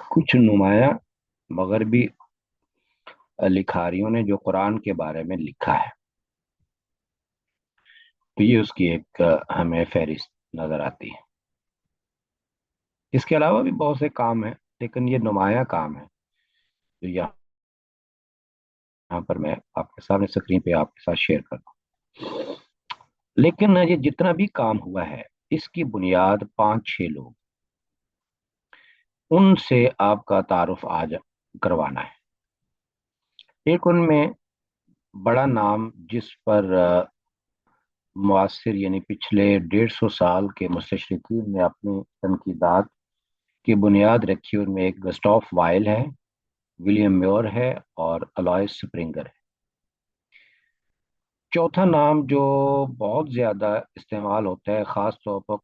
کچھ نمایاں مغربی لکھاریوں نے جو قرآن کے بارے میں لکھا ہے، تو یہ اس کی ایک ہمیں فہرست نظر آتی ہے۔ اس کے علاوہ بھی بہت سے کام ہیں، لیکن یہ نمایاں کام ہے جو یہاں پر میں آپ کے سامنے اسکرین پہ آپ کے ساتھ شیئر کر دوں۔ لیکن یہ جتنا بھی کام ہوا ہے، اس کی بنیاد 5-6 لوگ، ان سے آپ کا تعارف آج کروانا ہے۔ ایک ان میں بڑا نام جس پر معاصر یعنی پچھلے 150 سال کے مستشرقین نے اپنی تنقیدات کی بنیاد رکھی، ان میں ایک گسٹاف وائل ہے، ولیم میور ہے، اور الوائس سپرنگر ہے۔ چوتھا نام جو بہت زیادہ استعمال ہوتا ہے، خاص طور پر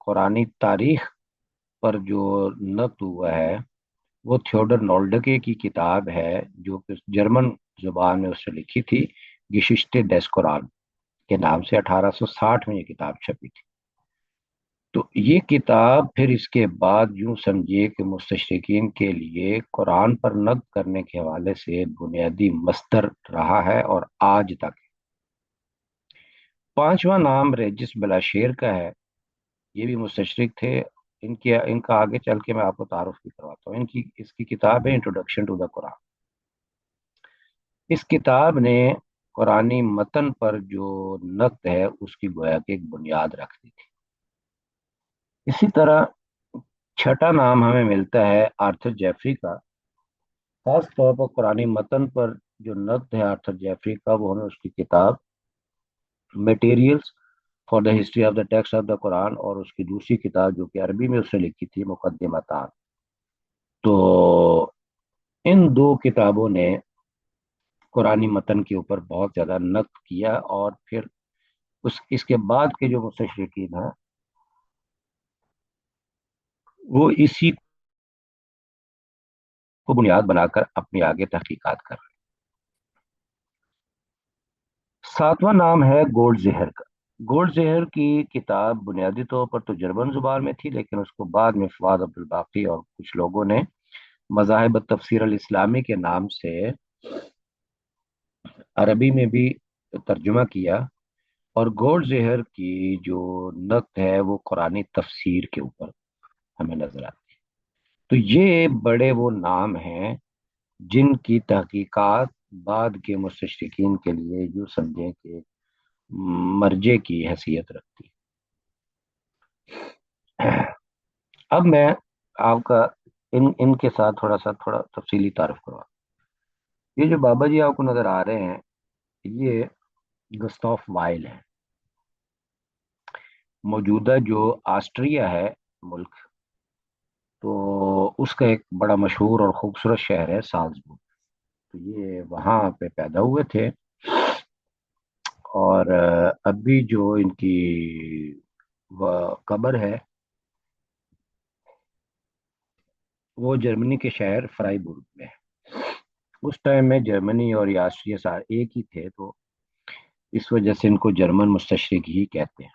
قرآنی تاریخ پر جو نقد ہوا ہے، وہ تھیوڈر نولڈکے کی کتاب ہے، جو کہ جرمن زبان میں اس نے لکھی تھی، گششتے ڈیس قرآن کے نام سے 1860 میں یہ کتاب چھپی تھی۔ تو یہ کتاب پھر اس کے بعد یوں سمجھیے کہ مستشرقین کے لیے قرآن پر نقد کرنے کے حوالے سے بنیادی مصدر رہا ہے اور آج تک۔ پانچواں نام ریجس بلاشیر کا ہے، یہ بھی مستشرق تھے۔ ان کا آگے چل کے میں آپ کو تعارف بھی کرواتا ہوں۔ اس کی کتاب ہے انٹروڈکشن ٹو دا قرآن۔ اس کتاب نے قرآنی متن پر جو نقد ہے اس کی گویا کہ ایک بنیاد رکھ دی تھی۔ اسی طرح چھٹا نام ہمیں ملتا ہے آرتھر جیفری کا۔ خاص طور پر قرآنی متن پر جو نقد ہے آرتھر جیفری کا، وہ ہمیں اس کی کتاب materials for the history of the text of the Quran, اور اس کی دوسری کتاب جو کہ عربی میں اس نے لکھی تھی، مقدمتان۔ تو ان دو کتابوں نے قرآنی متن کے اوپر بہت زیادہ نقد کیا، اور پھر اس کے بعد کے جو مستشرقین ہیں وہ اسی کو بنیاد بنا کر اپنی آگے تحقیقات کر رہے ہیں۔ ساتواں نام ہے گولڈ زہر کا۔ گولڈ زہر کی کتاب بنیادی طور پر تو جرمن زبان میں تھی، لیکن اس کو بعد میں فواد عبدالباقی اور کچھ لوگوں نے مذاہب التفسیر الاسلامی کے نام سے عربی میں بھی ترجمہ کیا، اور گولڈ زہر کی جو نقد ہے وہ قرآنی تفسیر کے اوپر ہمیں نظر آتی ہے۔ تو یہ بڑے وہ نام ہیں جن کی تحقیقات بعد کے مستشرقین کے لیے یوں سمجھیں کہ مرجع کی حیثیت رکھتی ہے۔ اب میں آپ کا ان کے ساتھ تھوڑا تفصیلی تعارف کروا۔ یہ جو بابا جی آپ کو نظر آ رہے ہیں، یہ گسٹاف وائل ہے۔ موجودہ جو آسٹریا ہے ملک، تو اس کا ایک بڑا مشہور اور خوبصورت شہر ہے سالزبورگ۔ تو یہ وہاں پہ پیدا ہوئے تھے، اور ابھی جو ان کی قبر ہے وہ جرمنی کے شہر فرائبورگ میں ہے۔ اس ٹائم میں جرمنی اور یہ آسٹریا سارے ایک ہی تھے، تو اس وجہ سے ان کو جرمن مستشرق ہی کہتے ہیں۔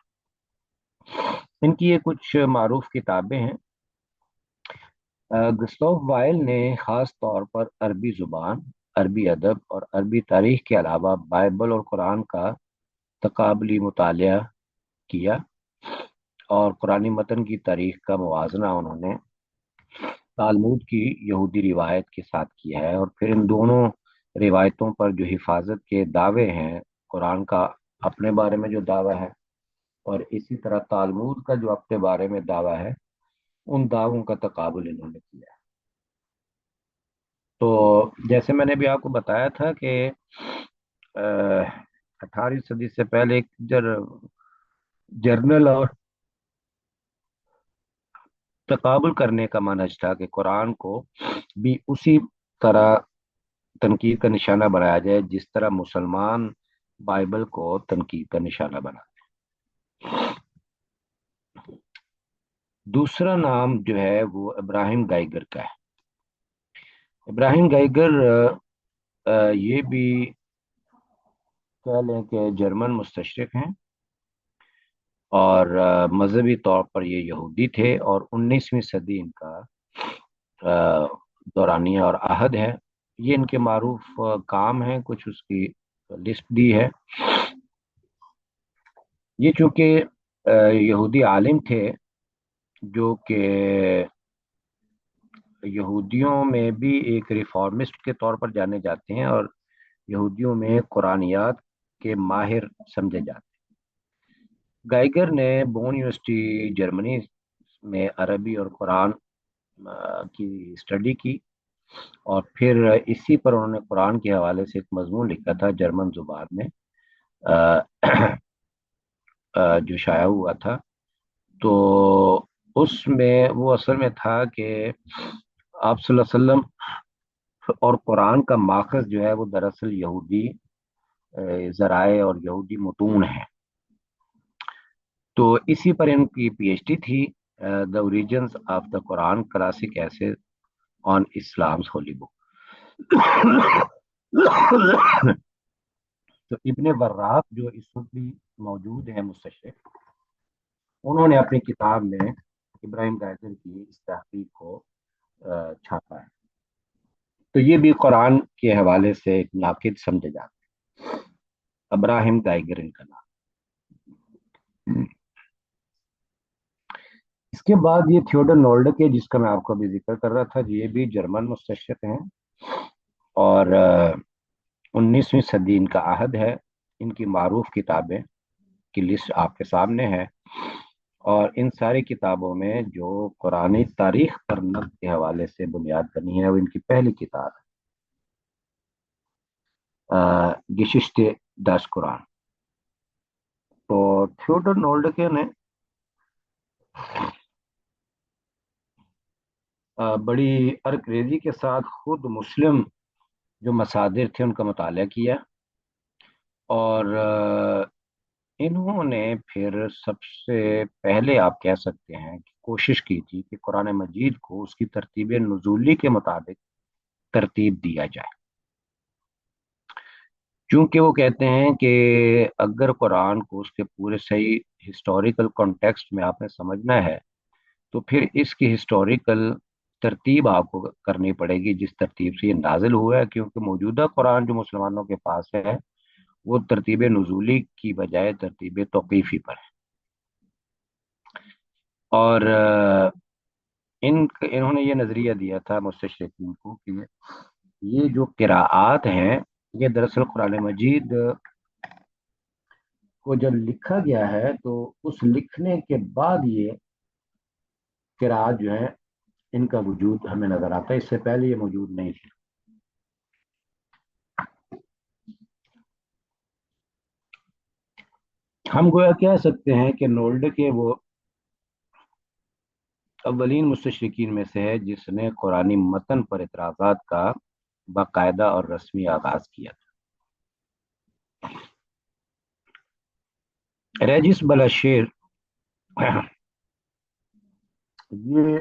ان کی یہ کچھ معروف کتابیں ہیں۔ گسٹاف وائل نے خاص طور پر عربی زبان، عربی ادب اور عربی تاریخ کے علاوہ بائبل اور قرآن کا تقابلی مطالعہ کیا، اور قرآن متن کی تاریخ کا موازنہ انہوں نے تالمود کی یہودی روایت کے ساتھ کیا ہے، اور پھر ان دونوں روایتوں پر جو حفاظت کے دعوے ہیں، قرآن کا اپنے بارے میں جو دعویٰ ہے اور اسی طرح تالمود کا جو اپنے بارے میں دعویٰ ہے، ان دعووں کا تقابل انہوں نے کیا ہے۔ تو جیسے میں نے بھی آپ کو بتایا تھا کہ 18ویں صدی سے پہلے ایک جرنل اور تقابل کرنے کا منہج تھا کہ قرآن کو بھی اسی طرح تنقید کا نشانہ بنایا جائے جس طرح مسلمان بائبل کو تنقید کا نشانہ بنا۔ دوسرا نام جو ہے وہ ابراہیم گائیگر کا ہے۔ ابراہیم گائیگر یہ بھی کہہ لیں کہ جرمن مستشرق ہیں، اور مذہبی طور پر یہ یہودی تھے، اور 19ویں صدی ان کا دورانیہ اور عہد ہے، یہ ان کے معروف کام ہیں، کچھ اس کی لسٹ دی ہے۔ یہ چونکہ یہودی عالم تھے جو کہ یہودیوں میں بھی ایک ریفارمسٹ کے طور پر جانے جاتے ہیں، اور یہودیوں میں قرآنیات کے ماہر سمجھے جاتے ہیں۔ گائیگر نے بون یونیورسٹی جرمنی میں عربی اور قرآن کی اسٹڈی کی، اور پھر اسی پر انہوں نے قرآن کے حوالے سے ایک مضمون لکھا تھا جرمن زبان میں، جو شائع ہوا تھا۔ تو اس میں وہ اصل میں تھا کہ آپ صلی اللہ علیہ وسلم اور قرآن کا ماخذ جو ہے وہ دراصل یہودی ذرائع اور یہودی متون ہیں۔ تو اسی پر ان کی پی ایچ ڈی تھی، the origins of the Quran classic essays on slums Holi بک۔ تو ابن وراق جو اس وقت بھی موجود ہیں مستشرق، انہوں نے اپنی کتاب میں ابراہیم گائیگر کی اس تحقیق کو چھاپا ہے۔ تو یہ بھی قرآن کے حوالے سے ایک ناقد سمجھے جاتے ہیں، ابراہیم گائیگر ان کا نام۔ اس کے بعد یہ تھیوڈر نولڈکے، جس کا میں آپ کو ابھی ذکر کر رہا تھا، یہ بھی جرمن مستشرق ہیں، اور 19ویں صدی ان کا عہد ہے۔ ان کی معروف کتابیں کی لسٹ آپ کے سامنے ہے، اور ان ساری کتابوں میں جو قرآن تاریخ پر نقد کے حوالے سے بنیاد بنی ہے وہ ان کی پہلی کتاب ہے، گششتے داس قرآن۔ تو تھیوڈر نولڈکے نے بڑی ارکریزی کے ساتھ خود مسلم جو مصادر تھے ان کا مطالعہ کیا، اور انہوں نے پھر سب سے پہلے آپ کہہ سکتے ہیں کہ کوشش کی تھی کہ قرآن مجید کو اس کی ترتیب نزولی کے مطابق ترتیب دیا جائے، چونکہ وہ کہتے ہیں کہ اگر قرآن کو اس کے پورے صحیح ہسٹوریکل کانٹیکسٹ میں آپ نے سمجھنا ہے تو پھر اس کی ہسٹوریکل ترتیب آپ کو کرنی پڑے گی جس ترتیب سے یہ نازل ہوا ہے، کیونکہ موجودہ قرآن جو مسلمانوں کے پاس ہے وہ ترتیب نزولی کی بجائے ترتیب توقیفی پر ہے۔ اور انہوں نے یہ نظریہ دیا تھا مستشرقین کو کہ یہ جو قراءات ہیں یہ دراصل قرآن مجید کو جب لکھا گیا ہے تو اس لکھنے کے بعد یہ قراءات جو ہے ان کا وجود ہمیں نظر آتا ہے، اس سے پہلے یہ موجود نہیں تھی۔ ہم گویا کہہ سکتے ہیں کہ نولڈکے وہ اولین مستشرقین میں سے ہے جس نے قرآنی متن پر اعتراضات کا باقاعدہ اور رسمی آغاز کیا تھا۔ ریجس بلاشیر یہ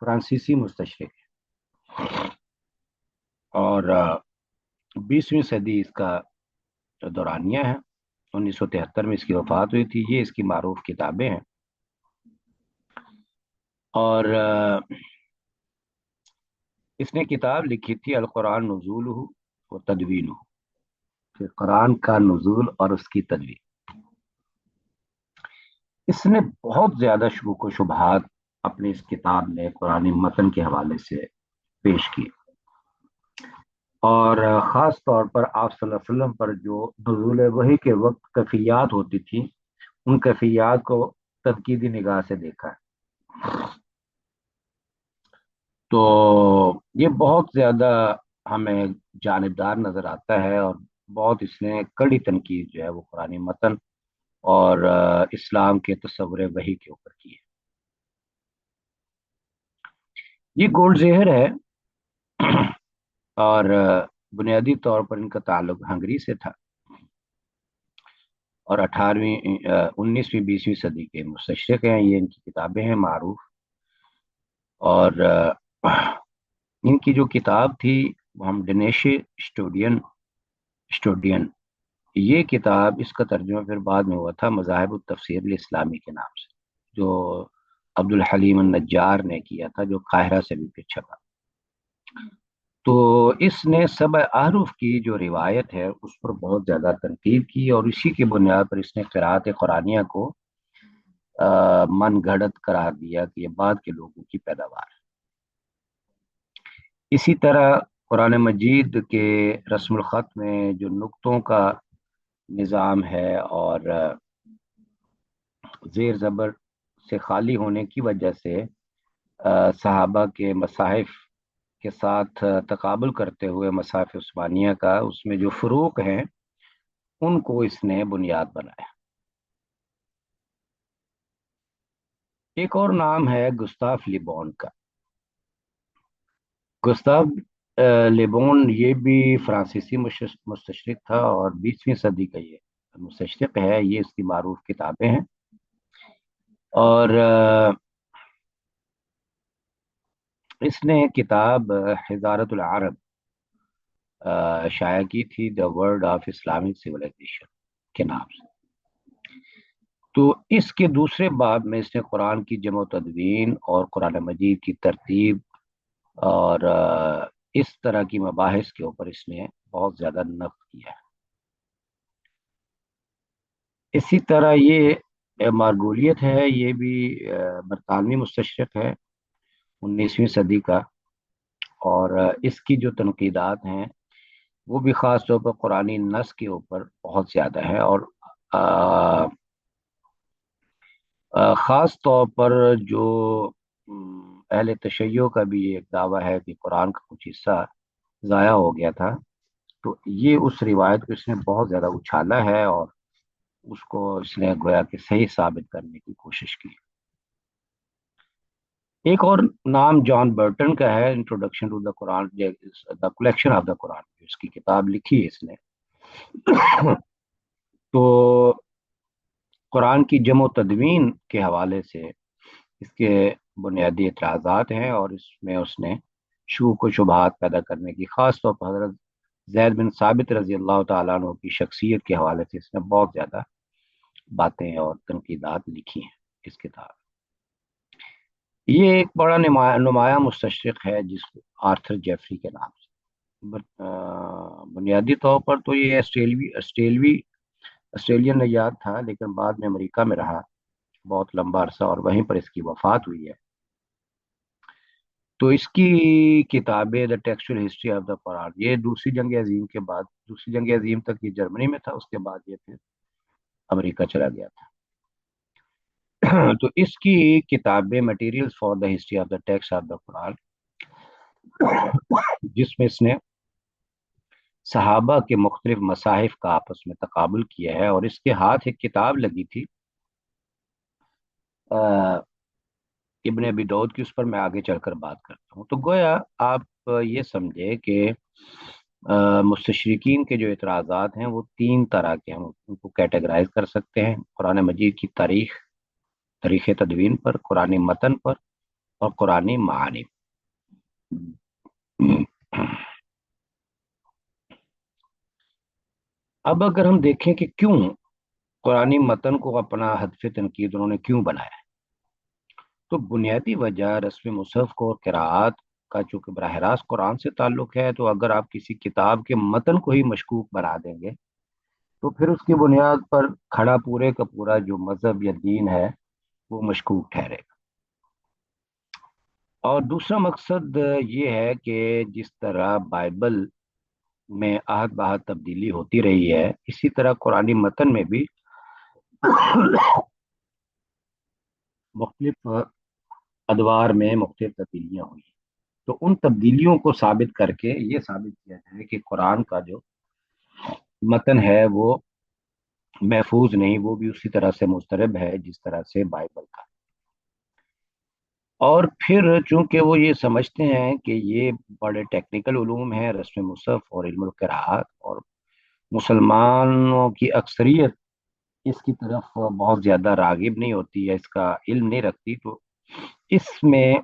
فرانسیسی مستشرق ہے، اور 20ویں صدی اس کا دورانیہ ہے۔ 1973 میں اس کی وفات ہوئی تھی۔ یہ اس کی معروف کتابیں ہیں، اور اس نے کتاب لکھی تھی القرآن نزول و تدوین، کہ قرآن کا نزول اور اس کی تدوین۔ اس نے بہت زیادہ شکوک و شبہات اپنی اس کتاب میں قرآن متن کے حوالے سے پیش کی، اور خاص طور پر آپ صلی اللہ علیہ وسلم پر جو نزول وحی کے وقت کیفیات ہوتی تھی ان کیفیات کو تنقیدی نگاہ سے دیکھا ہے۔ تو یہ بہت زیادہ ہمیں جانبدار نظر آتا ہے، اور بہت اس نے کڑی تنقید جو ہے وہ قرآن متن اور اسلام کے تصور وحی کے اوپر کی ہے۔ یہ گولڈ زہر ہے، اور بنیادی طور پر ان کا تعلق ہنگری سے تھا، اور 19ویں 20ویں صدی کے مستشرق ہیں۔ یہ ان کی کتابیں ہیں معروف، اور ان کی جو کتاب تھی وہ ہم ڈنیش اسٹوڈین، یہ کتاب اس کا ترجمہ پھر بعد میں ہوا تھا مذاہب التفسیر الاسلامی کے نام سے، جو عبد الحلیم النجار نے کیا تھا، جو قاہرہ سے بھی پھر چھپا۔ تو اس نے سبع احرف کی جو روایت ہے اس پر بہت زیادہ تنقید کی، اور اسی کی بنیاد پر اس نے قرأت قرآنیہ کو من گھڑت قرار دیا کہ یہ بعد کے لوگوں کی پیداوار ہے۔ اسی طرح قرآن مجید کے رسم الخط میں جو نقطوں کا نظام ہے اور زیر زبر سے خالی ہونے کی وجہ سے صحابہ کے مصاحف کے ساتھ تقابل کرتے ہوئے مصاحف عثمانیہ کا اس میں جو فروق ہیں ان کو اس نے بنیاد بنایا۔ ایک اور نام ہے گستاف لیبون کا۔ گستاف لیبون یہ بھی فرانسیسی مستشرق تھا اور 20ویں صدی کا یہ مستشرق ہے۔ یہ اس کی معروف کتابیں ہیں، اور اس نے کتاب حضارت العرب شائع کی تھی، the world of Islamic civilisation کے نام سے۔ تو اس کے دوسرے باب میں اس نے قرآن کی جمع و تدوین اور قرآن مجید کی ترتیب اور اس طرح کی مباحث کے اوپر اس نے بہت زیادہ نقد کیا ہے۔ اسی طرح یہ مارگولیت ہے، یہ بھی برطانوی مستشرق ہے 19ویں صدی کا، اور اس کی جو تنقیدات ہیں وہ بھی خاص طور پر قرآنی نص کے اوپر بہت زیادہ ہے، اور خاص طور پر جو اہل تشیع کا بھی ایک دعویٰ ہے کہ قرآن کا کچھ حصہ ضائع ہو گیا تھا، تو یہ اس روایت کو اس نے بہت زیادہ اچھالا ہے اور اس کو اس نے گویا کہ صحیح ثابت کرنے کی کوشش کی۔ ایک اور نام جان برٹن کا ہے، introduction to the Quran, the collection of the Quran, اس کی کتاب لکھی ہے اس نے۔ تو قرآن کی جمع و تدوین کے حوالے سے اس کے بنیادی اعتراضات ہیں، اور اس میں اس نے شکوک و شبہات پیدا کرنے کی، خاص طور پر حضرت زید بن ثابت رضی اللہ تعالیٰ عنہ کی شخصیت کے حوالے سے اس نے بہت زیادہ باتیں اور تنقیدات لکھی ہیں اس کتاب۔ یہ ایک بڑا نمایاں مستشرق ہے جس آرتھر جیفری کے نام سے۔ بنیادی طور پر تو یہ آسٹریلین نژاد تھا، لیکن بعد میں امریکہ میں رہا بہت لمبا عرصہ، اور وہیں پر اس کی وفات ہوئی ہے۔ تو اس کی کتابیں دا ٹیکسچوئل ہسٹری آف دا قرآن، یہ دوسری جنگ عظیم کے بعد، دوسری جنگ عظیم تک یہ جرمنی میں تھا، اس کے بعد یہ پھر امریکہ چلا گیا تھا۔ تو اس کی کتابیں material for the history of the text of the Quran, جس میں اس نے صحابہ کے مختلف مصاحف کا آپس میں تقابل کیا ہے، اور اس کے ہاتھ ایک کتاب لگی تھی ابن ابی داؤد کی، اس پر میں آگے چل کر بات کرتا ہوں۔ تو گویا آپ یہ سمجھے کہ مستشرقین کے جو اعتراضات ہیں وہ تین طرح کے ہیں، ان کو کیٹیگرائز کر سکتے ہیں: قرآن مجید کی تاریخ تدوین پر، قرآن متن پر، اور قرآن معانی۔ اب اگر ہم دیکھیں کہ کیوں قرآن متن کو اپنا ہدف تنقید انہوں نے کیوں بنایا، تو بنیادی وجہ رسم مصحف کو قراءات کا چونکہ براہ راست قرآن سے تعلق ہے، تو اگر آپ کسی کتاب کے متن کو ہی مشکوک بنا دیں گے تو پھر اس کی بنیاد پر کھڑا پورے کا پورا جو مذہب یا دین ہے وہ مشکوک ٹھہرے گا۔ اور دوسرا مقصد یہ ہے کہ جس طرح بائبل میں عہد بہد تبدیلی ہوتی رہی ہے، اسی طرح قرآن متن میں بھی مختلف ادوار میں مختلف تبدیلیاں ہوئی، تو ان تبدیلیوں کو ثابت کر کے یہ ثابت کیا جائے کہ قرآن کا جو متن ہے وہ محفوظ نہیں، وہ بھی اسی طرح سے مضطرب ہے جس طرح سے بائبل کا۔ اور پھر چونکہ وہ یہ سمجھتے ہیں کہ یہ بڑے ٹیکنیکل علوم ہیں، رسم مصحف اور علم القراءات، اور مسلمانوں کی اکثریت اس کی طرف بہت زیادہ راغب نہیں ہوتی ہے، اس کا علم نہیں رکھتی، تو اس میں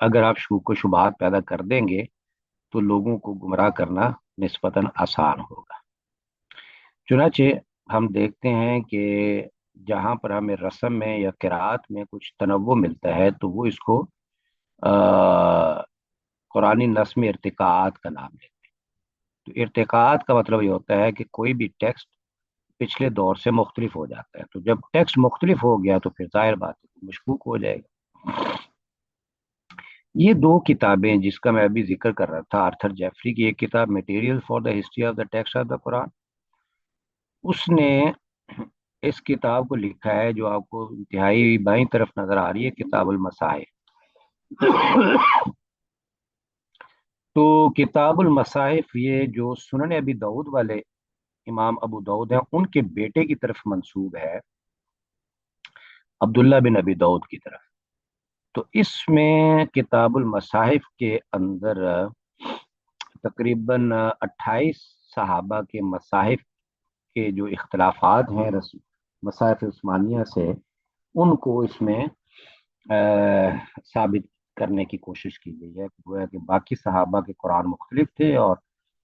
اگر آپ شکوک و شبہات پیدا کر دیں گے تو لوگوں کو گمراہ کرنا نسبتاً آسان ہوگا۔ چنانچہ ہم دیکھتے ہیں کہ جہاں پر ہمیں رسم میں یا قراءت میں کچھ تنوع ملتا ہے تو وہ اس کو قرآنی نظم ارتقاءات کا نام لیتے ہیں۔ تو ارتقاءات کا مطلب یہ ہوتا ہے کہ کوئی بھی ٹیکسٹ پچھلے دور سے مختلف ہو جاتا ہے، تو جب ٹیکسٹ مختلف ہو گیا تو پھر ظاہر بات ہے مشکوک ہو جائے گا۔ یہ دو کتابیں جس کا میں ابھی ذکر کر رہا تھا، آرتھر جیفری کی ایک کتاب material for the history of the text of the Quran, اس نے اس کتاب کو لکھا ہے جو آپ کو انتہائی بائیں طرف نظر آ رہی ہے، کتاب المصاحف۔ تو کتاب المصاحف یہ جو سنن ابی داؤد والے امام ابو داؤد ہیں ان کے بیٹے کی طرف منسوب ہے، عبداللہ بن ابی داؤد کی طرف۔ تو اس میں کتاب المصاحف کے اندر تقریباً 28 صحابہ کے مصاحف کے جو اختلافات ہیں مصاحف عثمانیہ سے، ان کو اس میں ثابت کرنے کی کوشش کی گئی ہے، گویا کہ باقی صحابہ کے قرآن مختلف تھے اور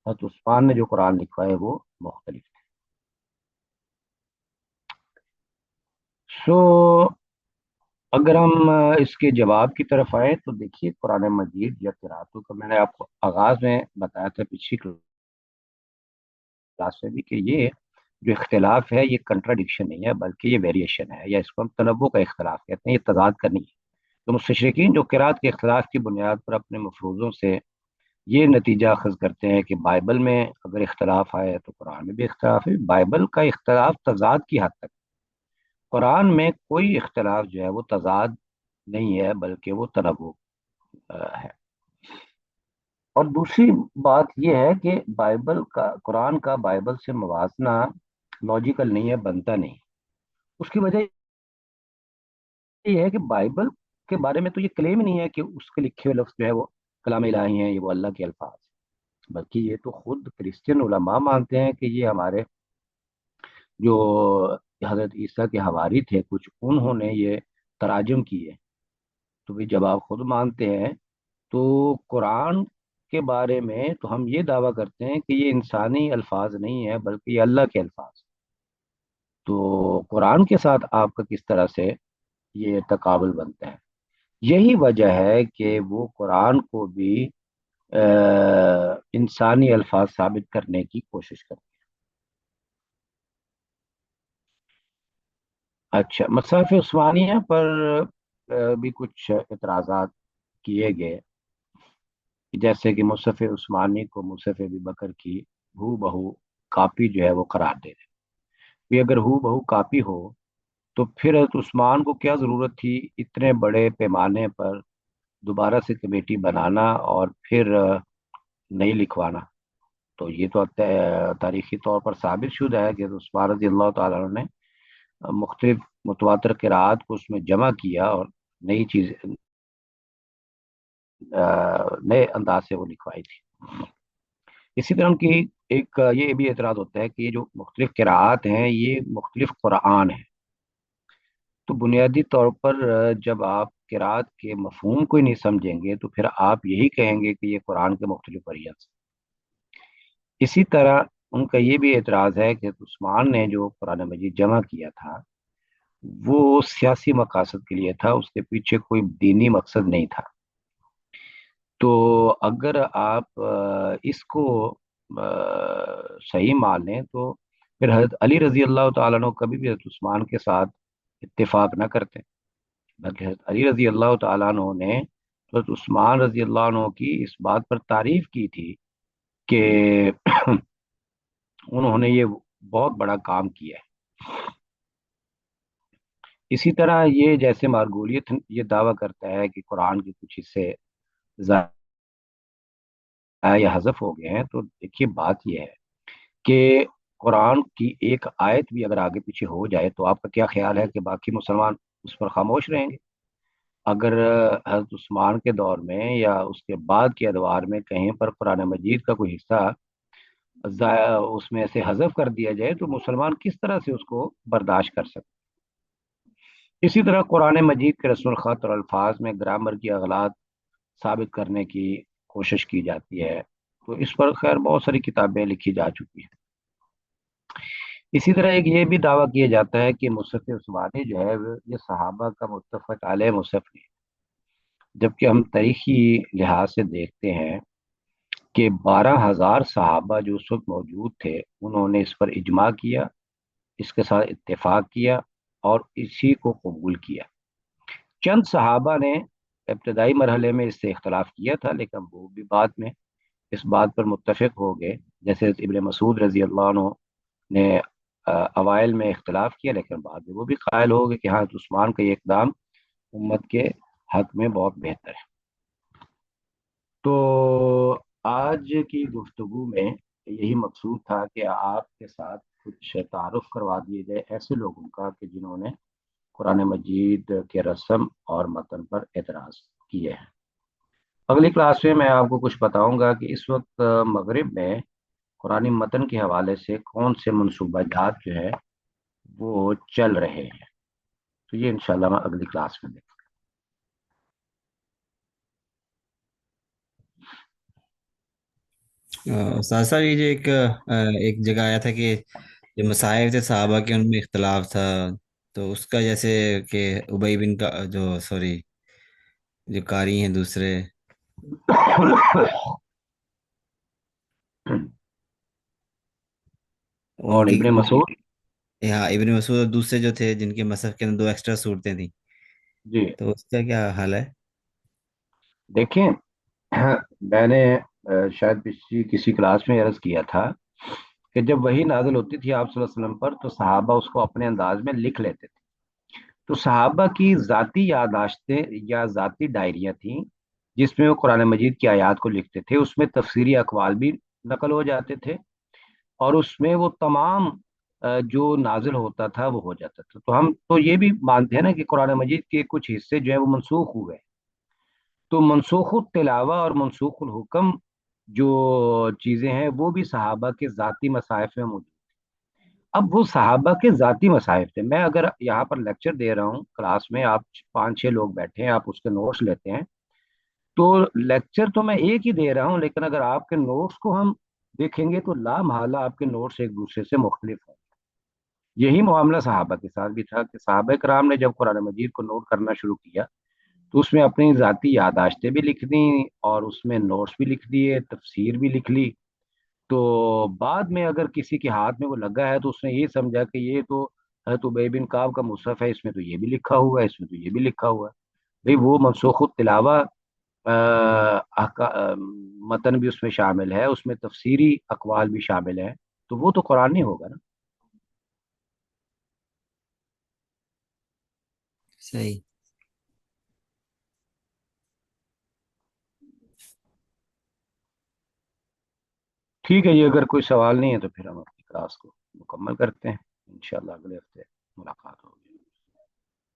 حضرت عثمان نے جو قرآن لکھا ہے وہ مختلف تھے۔ سو اگر ہم اس کے جواب کی طرف آئے تو دیکھیے، قرآن مجید یا قرأتوں کا میں نے آپ کو آغاز میں بتایا تھا پچھلی کلاس میں بھی کہ یہ جو اختلاف ہے یہ کنٹراڈکشن نہیں ہے بلکہ یہ ویریشن ہے، یا اس کو ہم تنوع کا اختلاف کہتے ہیں، یہ تضاد کا نہیں ہے۔ تو مستشرقین جو قرأت کے اختلاف کی بنیاد پر اپنے مفروضوں سے یہ نتیجہ اخذ کرتے ہیں کہ بائبل میں اگر اختلاف آئے تو قرآن میں بھی اختلاف ہے، بائبل کا اختلاف تضاد کی حد تک، قرآن میں کوئی اختلاف جو ہے وہ تضاد نہیں ہے بلکہ وہ تنوع ہے۔ اور دوسری بات یہ ہے کہ بائبل کا، قرآن کا بائبل سے موازنہ لاجیکل نہیں ہے، بنتا نہیں۔ اس کی وجہ یہ ہے کہ بائبل کے بارے میں تو یہ کلیم ہی نہیں ہے کہ اس کے لکھے ہوئے لفظ جو ہے وہ کلام الہی ہیں، یہ وہ اللہ کے الفاظ ہیں، بلکہ یہ تو خود کرسچن علماء مانتے ہیں کہ یہ ہمارے جو حضرت عیسیٰ کے حواری تھے کچھ، انہوں نے یہ تراجم کیے۔ تو بھی جب آپ خود مانتے ہیں تو قرآن کے بارے میں تو ہم یہ دعویٰ کرتے ہیں کہ یہ انسانی الفاظ نہیں ہے بلکہ یہ اللہ کے الفاظ ہیں۔ تو قرآن کے ساتھ آپ کا کس طرح سے یہ تقابل بنتا ہے؟ یہی وجہ ہے کہ وہ قرآن کو بھی انسانی الفاظ ثابت کرنے کی کوشش کرتے ہیں۔ اچھا، مصحف عثمانیہ پر بھی کچھ اعتراضات کیے گئے، جیسے کہ مصحف عثمانی کو مصحف ابی بکر کی ہو بہو کاپی جو ہے وہ قرار دے دیں۔ بھی اگر ہو بہو کاپی ہو تو پھر حضرت عثمان کو کیا ضرورت تھی اتنے بڑے پیمانے پر دوبارہ سے کمیٹی بنانا اور پھر نہیں لکھوانا؟ تو یہ تو تاریخی طور پر ثابت شدہ ہے کہ حضرت عثمان رضی اللہ تعالیٰ عنہ نے مختلف متواتر قرآت کو اس میں جمع کیا اور نئی چیز نئے انداز سے وہ لکھوائی تھی۔ اسی طرح ان کی ایک یہ بھی اعتراض ہوتا ہے کہ یہ جو مختلف قرآت ہیں یہ مختلف قرآن ہیں۔ تو بنیادی طور پر جب آپ قرآت کے مفہوم کو ہی نہیں سمجھیں گے تو پھر آپ یہی کہیں گے کہ یہ قرآن کے مختلف ورژنس۔ اسی طرح ان کا یہ بھی اعتراض ہے کہ عثمان نے جو قرآن مجید جمع کیا تھا وہ سیاسی مقاصد کے لیے تھا، اس کے پیچھے کوئی دینی مقصد نہیں تھا۔ تو اگر آپ اس کو صحیح مان لیں تو پھر حضرت علی رضی اللہ تعالیٰ عنہ کبھی بھی حضرت عثمان کے ساتھ اتفاق نہ کرتے، بلکہ حضرت علی رضی اللہ تعالیٰ عنہ نے حضرت عثمان رضی اللہ عنہ کی اس بات پر تعریف کی تھی کہ انہوں نے یہ بہت بڑا کام کیا ہے۔ اسی طرح یہ جیسے مارگولیت یہ دعویٰ کرتا ہے کہ قرآن کے کچھ حصے یا حذف ہو گئے ہیں، تو دیکھیے بات یہ ہے کہ قرآن کی ایک آیت بھی اگر آگے پیچھے ہو جائے تو آپ کا کیا خیال ہے کہ باقی مسلمان اس پر خاموش رہیں گے؟ اگر حضرت عثمان کے دور میں یا اس کے بعد کے ادوار میں کہیں پر قرآن مجید کا کوئی حصہ اس میں سے حذف کر دیا جائے تو مسلمان کس طرح سے اس کو برداشت کر سکتے؟ اسی طرح قرآن مجید کے رسم الخط اور الفاظ میں گرامر کی اغلاط ثابت کرنے کی کوشش کی جاتی ہے، تو اس پر خیر بہت ساری کتابیں لکھی جا چکی ہیں۔ اسی طرح ایک یہ بھی دعویٰ کیا جاتا ہے کہ مصحف عثمانی جو ہے یہ صحابہ کا متفق علیہ مصحف نہیں، جبکہ ہم تاریخی لحاظ سے دیکھتے ہیں کہ 12,000 صحابہ جو اس وقت موجود تھے انہوں نے اس پر اجماع کیا، اس کے ساتھ اتفاق کیا اور اسی کو قبول کیا۔ چند صحابہ نے ابتدائی مرحلے میں اس سے اختلاف کیا تھا، لیکن وہ بھی بعد میں اس بات پر متفق ہو گئے، جیسے ابن مسعود رضی اللہ عنہ نے اوائل میں اختلاف کیا، لیکن بعد میں وہ بھی قائل ہو گئے کہ ہاں عثمان کا یہ اقدام امت کے حق میں بہت بہتر ہے۔ تو آج کی گفتگو میں یہی مقصود تھا کہ آپ کے ساتھ کچھ تعارف کروا دیے جائے ایسے لوگوں کا کہ جنہوں نے قرآن مجید کے رسم اور متن پر اعتراض کیے ہیں۔ اگلی کلاس میں آپ کو کچھ بتاؤں گا کہ اس وقت مغرب میں قرآن متن کے حوالے سے کون سے منصوبہ جات جو ہے وہ چل رہے ہیں، تو یہ انشاءاللہ میں اگلی کلاس میں دیکھوں استاد صاحب، یہ جو ایک جگہ آیا تھا کہ جو مصائب تھے صحابہ کے ان میں اختلاف تھا، تو اس کا جیسے کہ ابی بن کا جو سوری جو قاری ہیں دوسرے، گا۔ ان کون؟ کی، ابن مسعود؟ ہاں ابن مسعود اور دوسرے جو تھے جن کے مصحف کے اندر دو ایکسٹرا صورتیں تھیں، جی تو اس کا کیا حال ہے؟ دیکھیں، میں نے شاید پچھلی کسی کلاس میں عرض کیا تھا کہ جب وہی نازل ہوتی تھی آپ صلی اللہ علیہ وسلم پر تو صحابہ اس کو اپنے انداز میں لکھ لیتے تھے۔ تو صحابہ کی ذاتی یادداشتیں یا ذاتی ڈائریاں تھیں جس میں وہ قرآن مجید کی آیات کو لکھتے تھے، اس میں تفسیری اقوال بھی نقل ہو جاتے تھے اور اس میں وہ تمام جو نازل ہوتا تھا وہ ہو جاتا تھا۔ تو ہم تو یہ بھی مانتے ہیں نا کہ قرآن مجید کے کچھ حصے جو ہیں وہ منسوخ ہوئے، تو منسوخ التلاوہ اور منسوخ الحکم جو چیزیں ہیں وہ بھی صحابہ کے ذاتی مصائف میں موجود۔ اب وہ صحابہ کے ذاتی مصائف تھے، میں اگر یہاں پر لیکچر دے رہا ہوں کلاس میں، آپ 5-6 لوگ بیٹھے ہیں، آپ اس کے نوٹس لیتے ہیں، تو لیکچر تو میں ایک ہی دے رہا ہوں، لیکن اگر آپ کے نوٹس کو ہم دیکھیں گے تو لا محالہ آپ کے نوٹس ایک دوسرے سے مختلف ہیں۔ یہی معاملہ صحابہ کے ساتھ بھی تھا کہ صحابہ کرام نے جب قرآن مجید کو نوٹ کرنا شروع کیا تو اس میں اپنی ذاتی یادداشتیں بھی لکھ دیں اور اس میں نوٹس بھی لکھ دیے، تفسیر بھی لکھ لی۔ تو بعد میں اگر کسی کے ہاتھ میں وہ لگا ہے تو اس نے یہ سمجھا کہ یہ تو حضرت ابی بن کعب کا مصحف ہے، اس میں تو یہ بھی لکھا ہوا ہے، اس میں تو یہ بھی لکھا ہوا ہے۔ بھئی وہ منسوخ التلاوہ متن بھی اس میں شامل ہے، اس میں تفسیری اقوال بھی شامل ہے، تو وہ تو قرآن نہیں ہوگا نا۔ صحیح۔ ٹھیک ہے جی، اگر کوئی سوال نہیں ہے تو پھر ہم اپنی کلاس کو مکمل کرتے ہیں، انشاءاللہ اگلے ہفتے ملاقات ہوگی۔